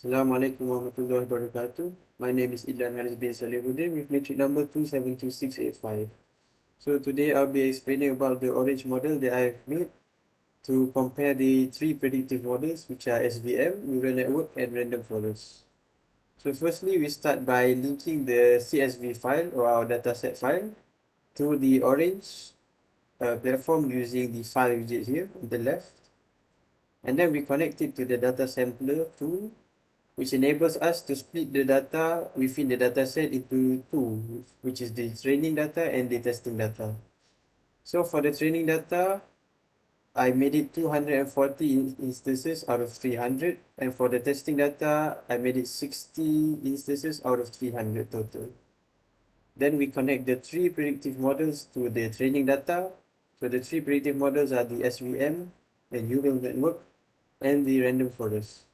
Assalamualaikum warahmatullahi wabarakatuh. My name is Idlan Haris bin Salihuddin with matric number 272685. So today I'll be explaining about the orange model that I've made to compare the three predictive models, which are SVM, neural network, and random forest. So firstly, we start by linking the CSV file or our dataset file to the orange platform using the file widget here on the left. And then we connect it to the data sampler tool, which enables us to split the data within the dataset into two, which is the training data and the testing data. So for the training data, I made it 240 instances out of 300, and for the testing data, I made it 60 instances out of 300 total. Then we connect the three predictive models to the training data. So the three predictive models are the SVM, the neural network, and the random forest.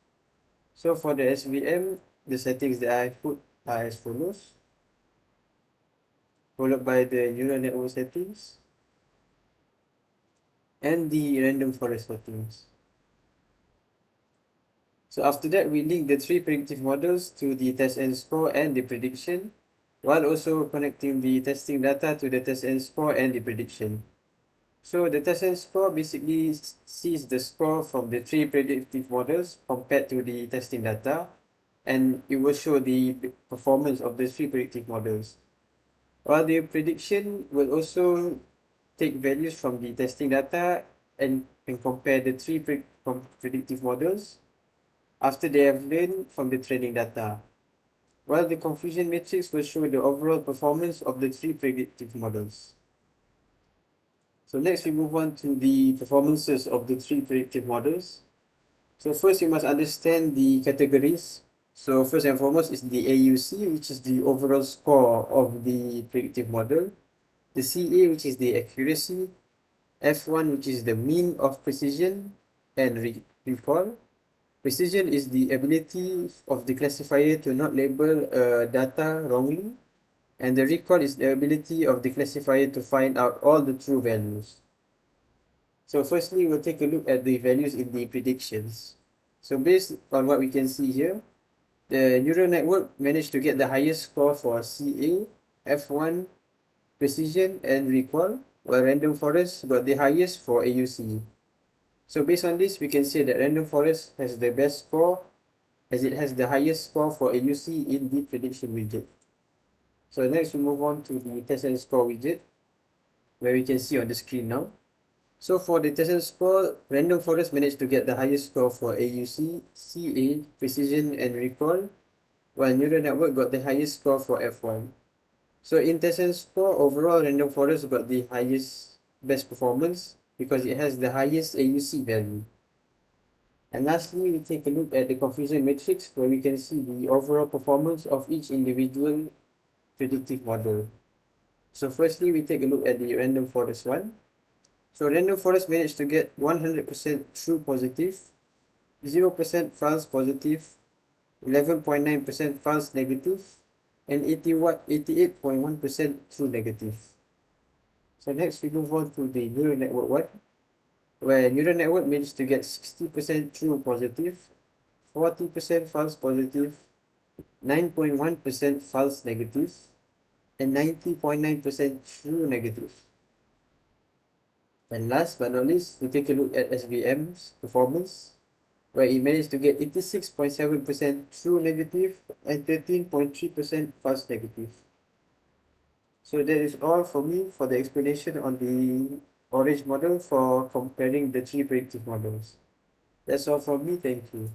So for the SVM, the settings that I put are as follows, followed by the neural network settings and the random forest settings. So after that, we link the three predictive models to the test and score and the prediction, while also connecting the testing data to the test and score and the prediction. So the test and score basically sees the score from the three predictive models compared to the testing data, and it will show the performance of the three predictive models. While the prediction will also take values from the testing data and compare the three predictive models after they have learned from the training data. While the confusion matrix will show the overall performance of the three predictive models. So next we move on to the performances of the three predictive models. So first you must understand the categories. So first and foremost is the AUC, which is the overall score of the predictive model. The CA, which is the accuracy. F1, which is the mean of precision and recall. Precision is the ability of the classifier to not label data wrongly. And the recall is the ability of the classifier to find out all the true values. So firstly, we'll take a look at the values in the predictions. So based on what we can see here, the neural network managed to get the highest score for CA, F1, precision, and recall, while random forest got the highest for AUC. So based on this, we can say that random forest has the best score as it has the highest score for AUC in the prediction widget. So next we move on to the test and score widget, where we can see on the screen now. So for the test and score, random forest managed to get the highest score for AUC, CA, precision, and recall, while neural network got the highest score for F1. So in test and score, overall random forest got the highest best performance because it has the highest AUC value. And lastly, we take a look at the confusion matrix where we can see the overall performance of each individual predictive model. So firstly, we take a look at the random forest one. So random forest managed to get 100% true positive, 0% false positive, 11.9% false negative, and 88.1% true negative. So next we move on to the neural network one, where neural network managed to get 60% true positive, 40% false positive, 9.1% false negative, and 90.9% true negative. And last but not least, we take a look at SVM's performance, where it managed to get 86.7% true negative and 13.3% false negative. So that is all for me for the explanation on the orange model for comparing the three predictive models. That's all from me. Thank you.